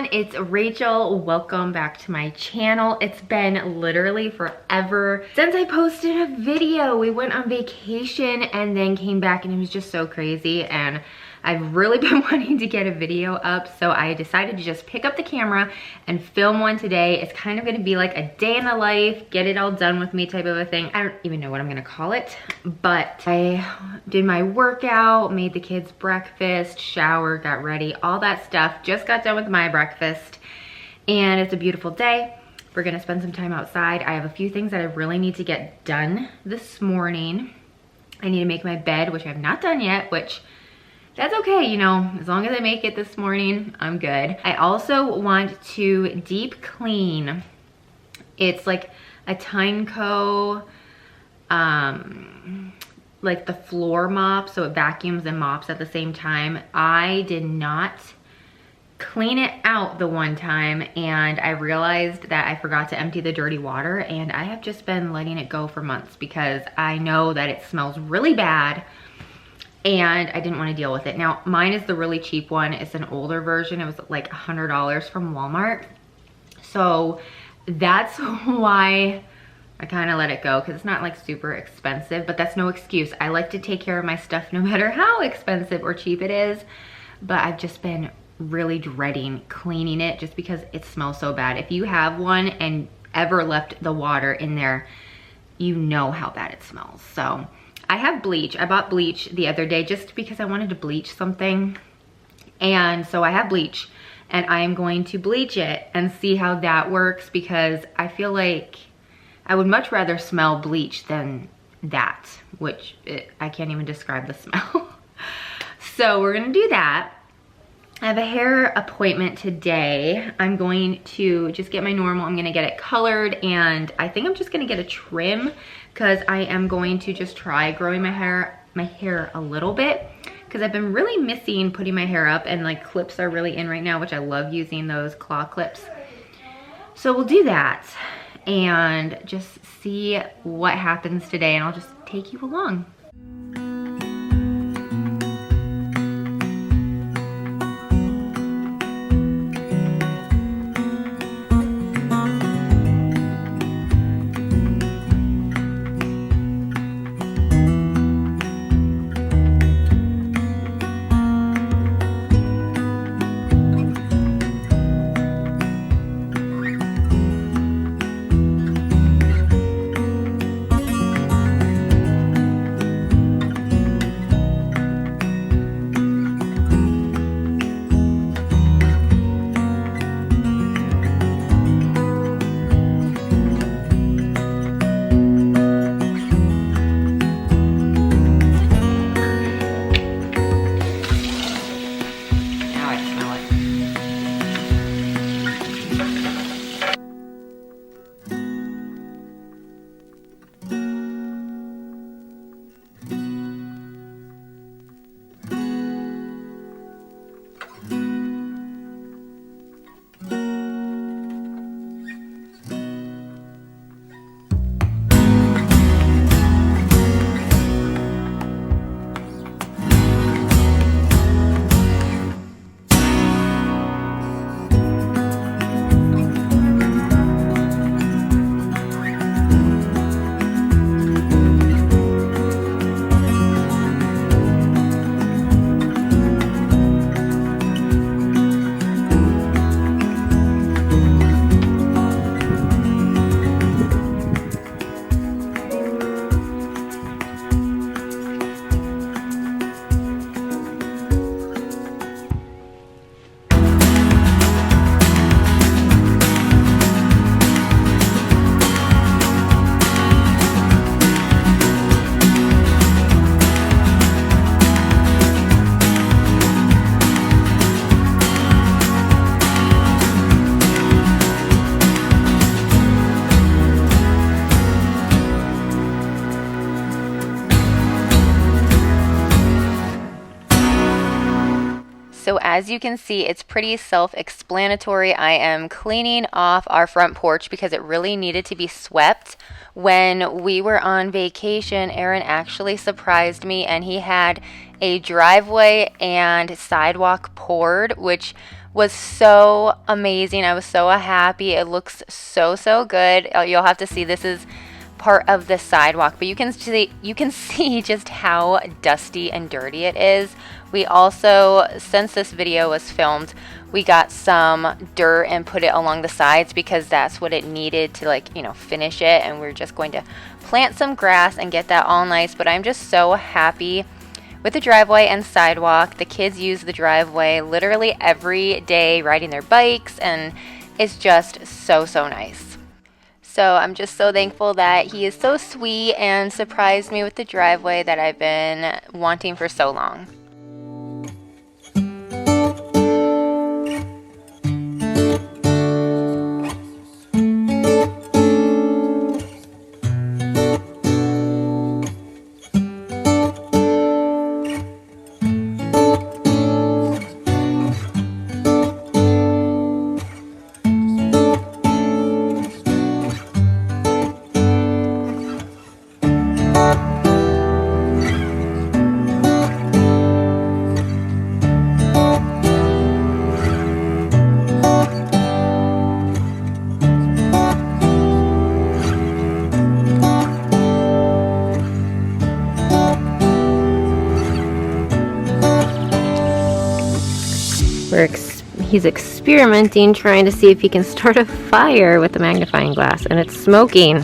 everyone, it's Rachel. Welcome back to my channel. It's been literally forever since I posted a video. We went on vacation and then came back and it was just so crazy, and I've really been wanting to get a video up, so I decided to just pick up the camera and film one today. It's kind of gonna be like a day in the life, get it all done with me type of a thing. I don't even know what I'm gonna call it, but I did my workout, made the kids breakfast, showered, got ready, all that stuff. Just got done with my breakfast, and it's a beautiful day. We're gonna spend some time outside. I have a few things that I really need to get done this morning. I need to make my bed, which I've not done yet, which that's okay, you know, as long as I make it this morning, I'm good. I also want to deep clean. It's like a Tyneco, like the floor mop, so it vacuums and mops at the same time. I did not clean it out the one time, and I realized that I forgot to empty the dirty water, and I have just been letting it go for months because I know that it smells really bad, and I didn't want to deal with it. Now, mine is the really cheap one. It's an older version. It was like $100 from Walmart. So that's why I kind of let it go, because it's not like super expensive, but that's no excuse. I like to take care of my stuff no matter how expensive or cheap it is, but I've just been really dreading cleaning it just because it smells so bad. If you have one and ever left the water in there, you know how bad it smells. So I have bleach. I bought bleach the other day just because I wanted to bleach something. And so I have bleach, and I am going to bleach it and see how that works, because I feel like I would much rather smell bleach than that, which I can't even describe the smell. So we're gonna do that. I have a hair appointment today. I'm going to just get my normal, I'm gonna get it colored, and I think I'm just gonna get a trim because I am going to just try growing my hair a little bit, because I've been really missing putting my hair up, and like clips are really in right now, which I love using those claw clips. So we'll do that and just see what happens today, and I'll just take you along. as you can see, it's pretty self-explanatory. I am cleaning off our front porch because it really needed to be swept. When we were on vacation, Aaron actually surprised me and he had a driveway and sidewalk poured, which was so amazing. I was so happy. It looks so good. You'll have to see, this is part of the sidewalk, but you can see just how dusty and dirty it is. We also, since this video was filmed, we got some dirt and put it along the sides because that's what it needed to, like, you know, finish it. And we're just going to plant some grass and get that all nice. But I'm just so happy with the driveway and sidewalk. The kids use the driveway literally every day riding their bikes, and it's just so nice. So I'm just so thankful that he is so sweet and surprised me with the driveway that I've been wanting for so long. He's experimenting, trying to see if he can start a fire with the magnifying glass, and it's smoking.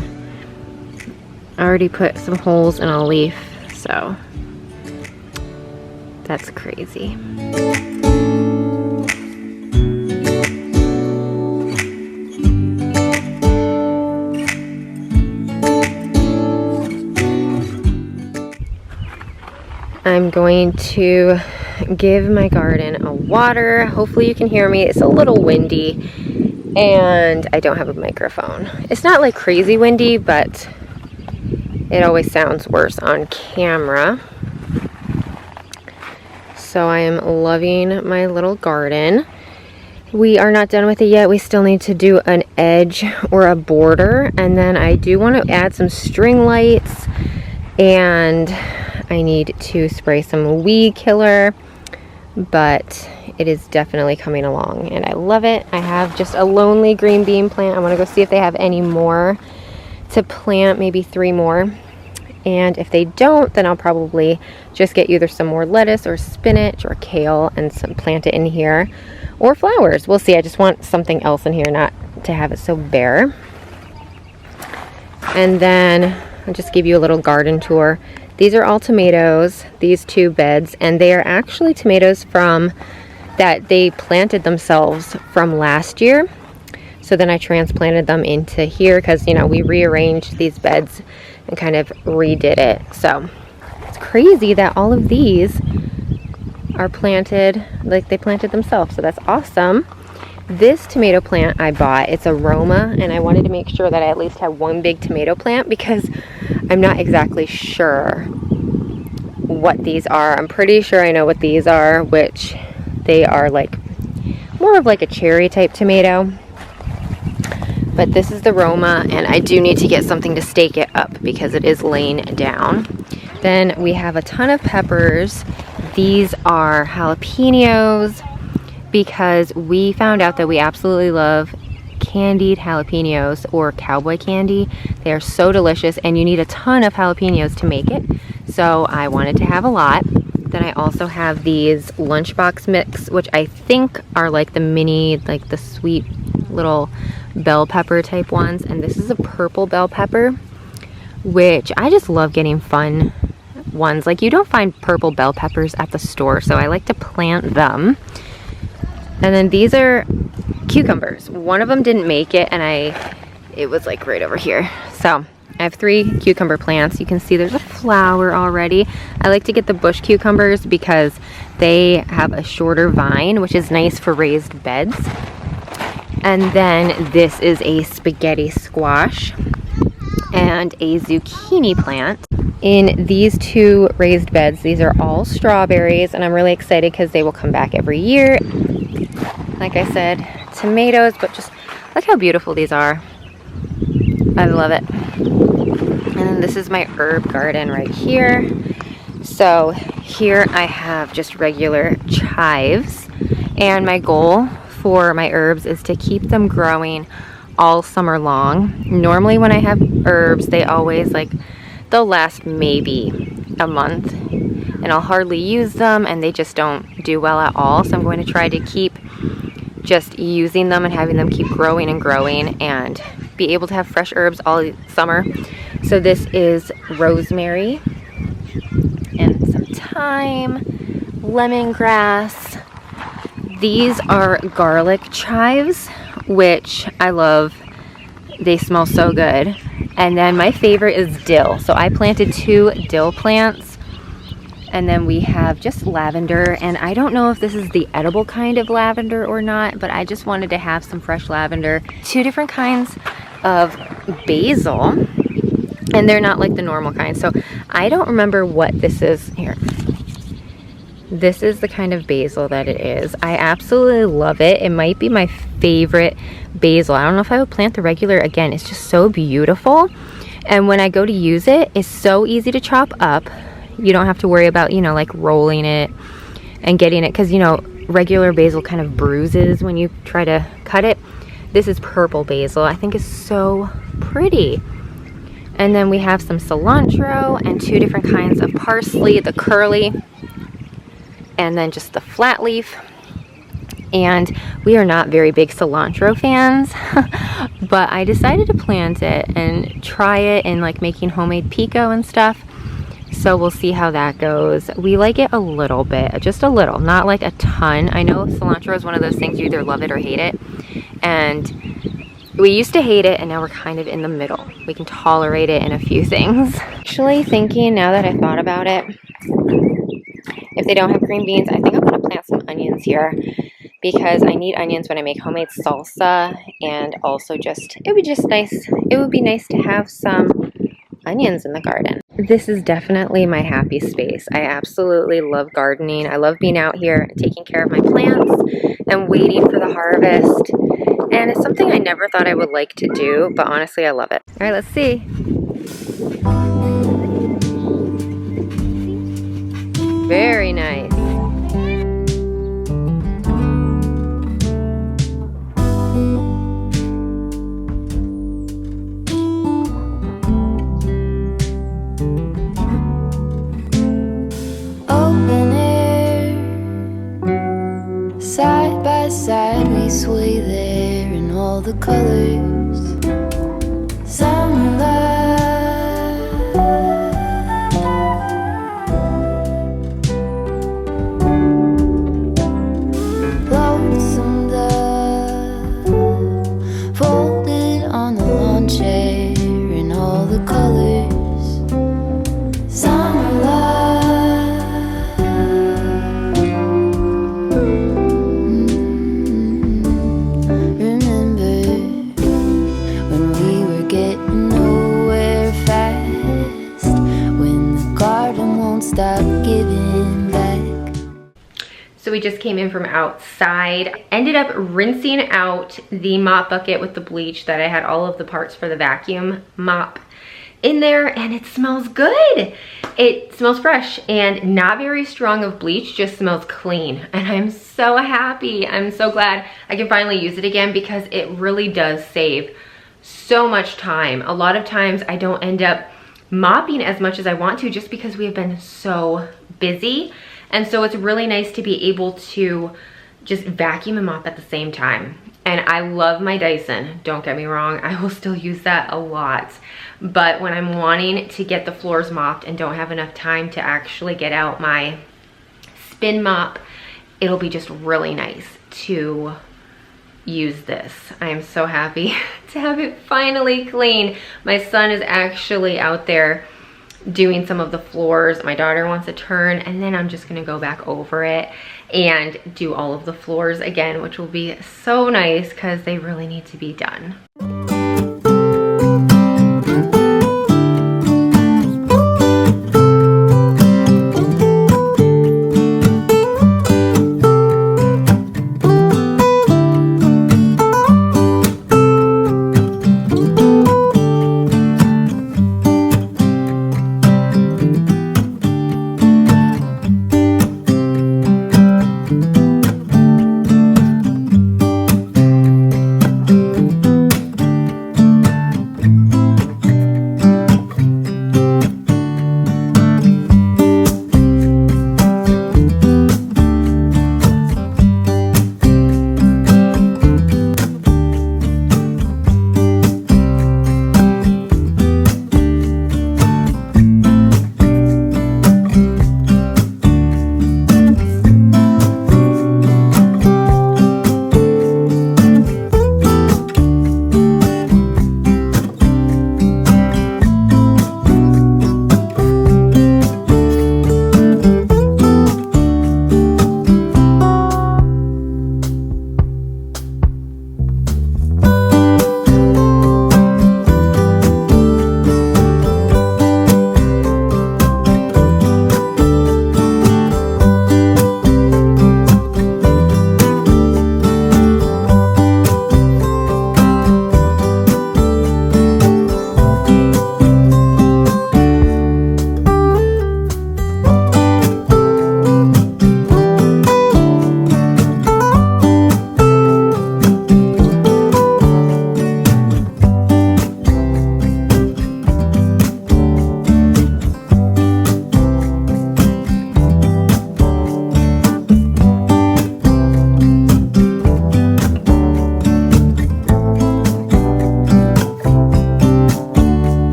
I already put some holes in a leaf, so that's crazy. I'm going to give my garden a water. Hopefully you can hear me. It's a little windy and I don't have a microphone. It's not like crazy windy, but it always sounds worse on camera. So I am loving my little garden. We are not done with it yet. We still need to do an edge or a border, and then I do want to add some string lights, and I need to spray some weed killer, but it is definitely coming along and I love it. I have just a lonely green bean plant. I want to go see if they have any more to plant, maybe 3 more. And if they don't, then I'll probably just get either some more lettuce or spinach or kale and plant it in here, or flowers. We'll see. I just want something else in here, not to have it so bare. And then I'll just give you a little garden tour. These are all tomatoes, these 2 beds, and they are actually tomatoes from that they planted themselves from last year. So then I transplanted them into here because, you know, we rearranged these beds and kind of redid it. So it's crazy that all of these are planted like they planted themselves. So that's awesome. This tomato plant I bought, it's a Roma, and I wanted to make sure that I at least had 1 big tomato plant because I'm not exactly sure what these are. I'm pretty sure I know what these are, which they are like more of like a cherry type tomato. But this is the Roma, and I do need to get something to stake it up because it is laying down. Then we have a ton of peppers. These are jalapenos, because we found out that we absolutely love candied jalapenos, or cowboy candy. They are so delicious, and you need a ton of jalapenos to make it. So I wanted to have a lot. Then I also have these lunchbox mix, which I think are like the mini, like the sweet little bell pepper type ones. And this is a purple bell pepper, which I just love getting fun ones. Like, you don't find purple bell peppers at the store, so I like to plant them. And then these are cucumbers. One of them didn't make it, and it was like right over here. So I have 3 cucumber plants. You can see there's a flower already. I like to get the bush cucumbers because they have a shorter vine, which is nice for raised beds. And then this is a spaghetti squash. and a zucchini plant. In these 2 raised beds, these are all strawberries, and I'm really excited because they will come back every year. Like I said, tomatoes, but just look how beautiful these are. I love it. And then this is my herb garden right here. So here I have just regular chives, and my goal for my herbs is to keep them growing all summer long. Normally when I have herbs, they always they'll last maybe a month, and I'll hardly use them and they just don't do well at all. So I'm going to try to keep just using them and having them keep growing and growing and be able to have fresh herbs all summer. So this is rosemary and some thyme, lemongrass. These are garlic chives, which I love. They smell so good. And then my favorite is dill. So I planted 2 dill plants. And then we have just lavender. And I don't know if this is the edible kind of lavender or not, but I just wanted to have some fresh lavender. 2 different kinds of basil. And they're not like the normal kind. So I don't remember what this is. Here. This is the kind of basil that it is. I absolutely love it. It might be my favorite basil. I don't know if I would plant the regular again. It's just so beautiful. And when I go to use it, it's so easy to chop up. You don't have to worry about, you know, like rolling it and getting it, because, you know, regular basil kind of bruises when you try to cut it. This is purple basil. I think it's so pretty. And then we have some cilantro and 2 different kinds of parsley, the curly and then just the flat leaf. And we are not very big cilantro fans, but I decided to plant it and try it in like making homemade pico and stuff. So we'll see how that goes. We like it a little bit, just a little, not like a ton. I know cilantro is one of those things you either love it or hate it. And we used to hate it, and now we're kind of in the middle. We can tolerate it in a few things. Actually thinking, now that I thought about it, if they don't have green beans, I think I'm gonna plant some onions here, because I need onions when I make homemade salsa, and also just, it would be nice to have some onions in the garden. This is definitely my happy space. I absolutely love gardening. I love being out here taking care of my plants and waiting for the harvest. And it's something I never thought I would like to do, but honestly, I love it. All right, let's see. Very nice. Open air, side by side we sway there in all the colors. Summer love, lonesome dove, folded on the lawn chair in all the colors. Summer love, remember when we were getting nowhere fast, when the garden won't stop giving back. So we just came in from outside. Ended up rinsing out the mop bucket with the bleach that I had all of the parts for the vacuum mop in there, and it smells good. It smells fresh and not very strong of bleach, just smells clean. And I'm so happy. I'm so glad I can finally use it again, because it really does save so much time. A lot of times I don't end up mopping as much as I want to, just because we have been so busy. And so it's really nice to be able to just vacuum and mop at the same time. And I love my Dyson, don't get me wrong, I will still use that a lot. But when I'm wanting to get the floors mopped and don't have enough time to actually get out my spin mop, it'll be just really nice to use this. I am so happy to have it finally clean. My son is actually out there doing some of the floors. My daughter wants to turn, and then I'm just gonna go back over it and do all of the floors again, which will be so nice because they really need to be done.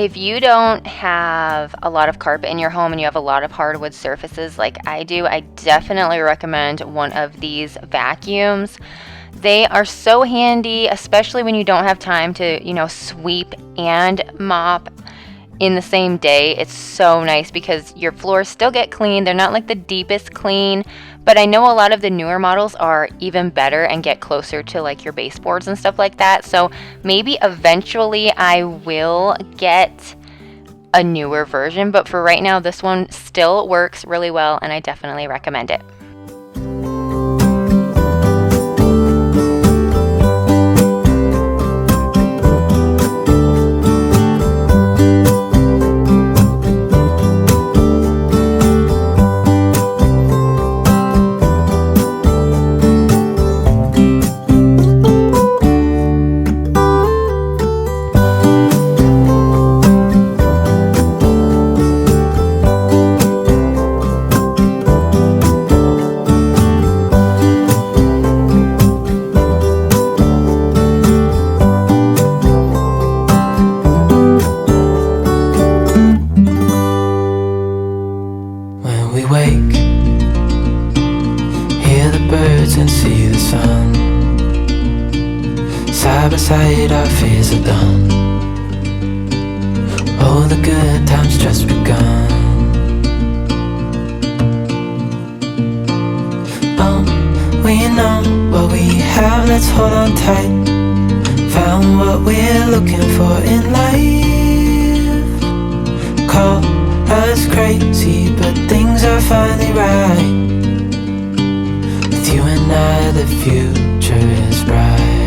if you don't have a lot of carpet in your home and you have a lot of hardwood surfaces like I do, I definitely recommend one of these vacuums. They are so handy, especially when you don't have time to, you know, sweep and mop in the same day. It's so nice because your floors still get clean. They're not like the deepest clean, but I know a lot of the newer models are even better and get closer to like your baseboards and stuff like that. So maybe eventually I will get a newer version, but for right now, this one still works really well and I definitely recommend it. Side our fears are done. All the good times just begun. We know what we have, let's hold on tight. Found what we're looking for in life. Call us crazy, but things are finally right. With you and I, the future is bright.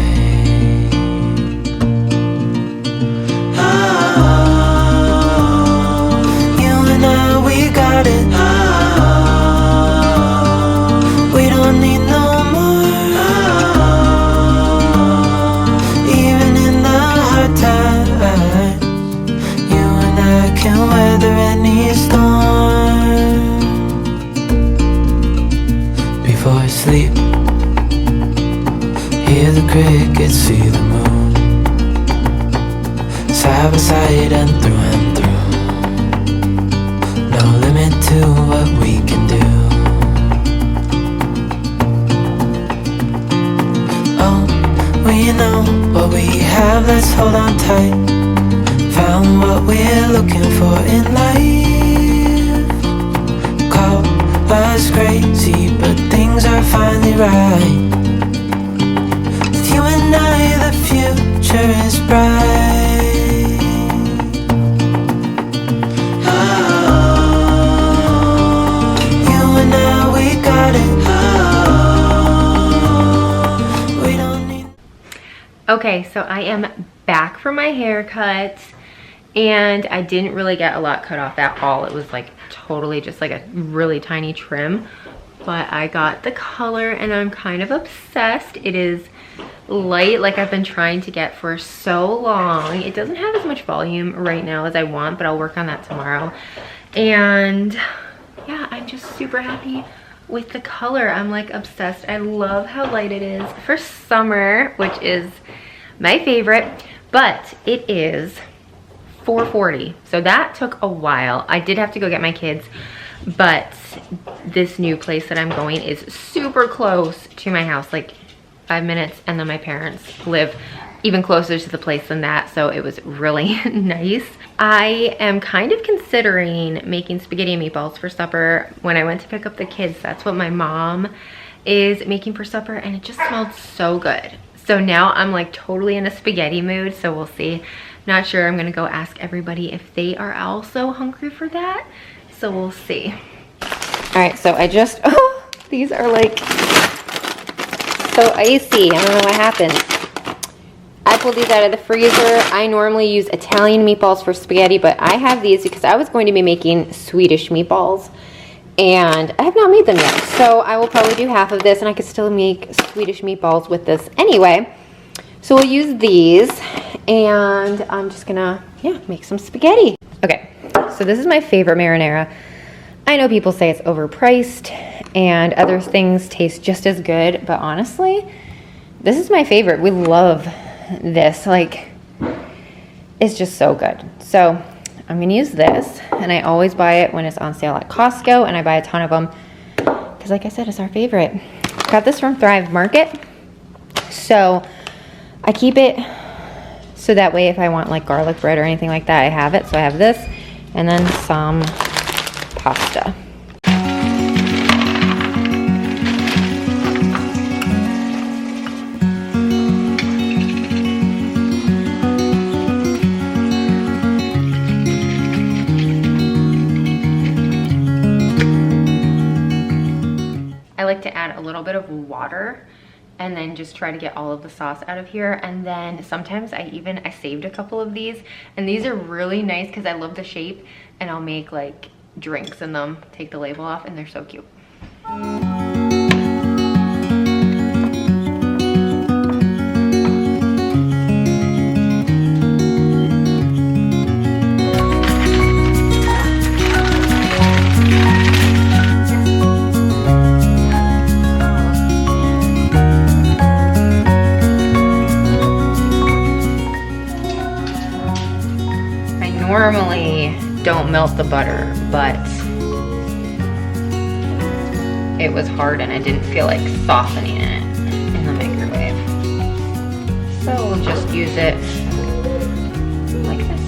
Got it. We don't need no more. Even in the hard times, you and I can weather any storm. Before I sleep, hear the crickets, see the moon. Side by side and through and through. No limit to what we can do. Oh, we know what we have, let's hold on tight. Found what we're looking for in life. Call us crazy, but things are finally right. With you and I, the future is bright. Okay, so I am back from my haircut and I didn't really get a lot cut off at all. It was like totally just like a really tiny trim, but I got the color and I'm kind of obsessed. It is light like I've been trying to get for so long. It doesn't have as much volume right now as I want, but I'll work on that tomorrow. And yeah, I'm just super happy with the color. I'm like obsessed. I love how light it is for summer, which is my favorite, but it is $4.40. So that took a while. I did have to go get my kids, but this new place that I'm going is super close to my house, like 5 minutes, and then my parents live even closer to the place than that, so it was really nice. I am kind of considering making spaghetti and meatballs for supper. When I went to pick up the kids, that's what my mom is making for supper, and it just smelled so good. So now I'm like totally in a spaghetti mood, so we'll see. Not sure, I'm gonna go ask everybody if they are also hungry for that, so we'll see. All right, so I just, oh, these are like so icy. I don't know what happened. I pulled these out of the freezer. I normally use Italian meatballs for spaghetti, but I have these because I was going to be making Swedish meatballs and I have not made them yet. So I will probably do half of this and I could still make Swedish meatballs with this anyway. So we'll use these and I'm just gonna, make some spaghetti. Okay, so this is my favorite marinara. I know people say it's overpriced and other things taste just as good, but honestly, this is my favorite. We love this, like, it's just so good. So I'm gonna use this, and I always buy it when it's on sale at Costco, and I buy a ton of them because, like I said, it's our favorite. Got this from Thrive Market, so I keep it so that way if I want like garlic bread or anything like that, I have it. So I have this, and then some pasta. I like to add a little bit of water and then just try to get all of the sauce out of here. And then sometimes I saved a couple of these, and these are really nice because I love the shape, and I'll make like drinks in them, take the label off, and they're so cute. Normally don't melt the butter, but it was hard and I didn't feel like softening it in the microwave. So we'll just use it like this.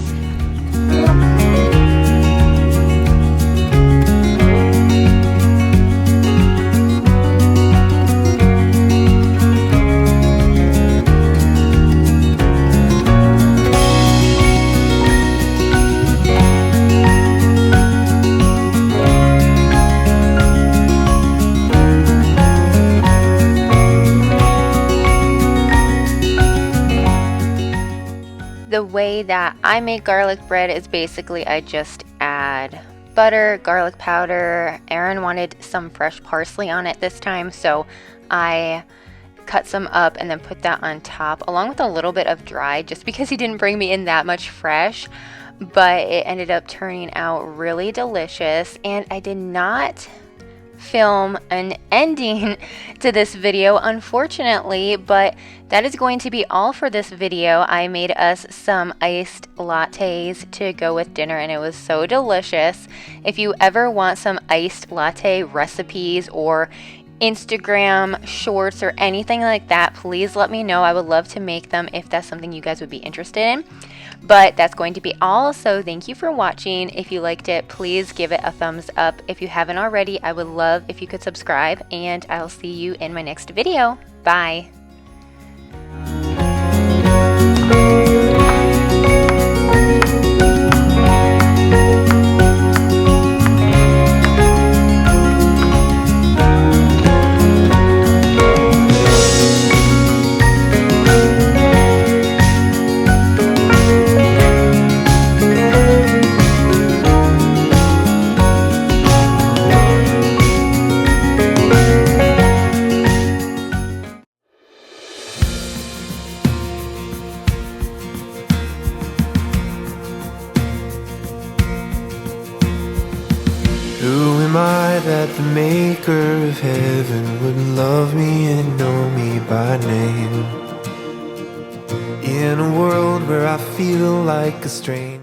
The way that I make garlic bread is basically I just add butter, garlic powder. Aaron wanted some fresh parsley on it this time, so I cut some up and then put that on top along with a little bit of dry, just because he didn't bring me in that much fresh, but it ended up turning out really delicious. And I did not film an ending to this video, unfortunately, but that is going to be all for this video. I made us some iced lattes to go with dinner, and it was so delicious. If you ever want some iced latte recipes or Instagram shorts or anything like that, please let me know. I would love to make them if that's something you guys would be interested in. But that's going to be all, so thank you for watching. If you liked it, please give it a thumbs up. If you haven't already, I would love if you could subscribe, and I'll see you in my next video. Bye. Who am I that the maker of heaven wouldn't love me and know me by name? In a world where I feel like a stranger.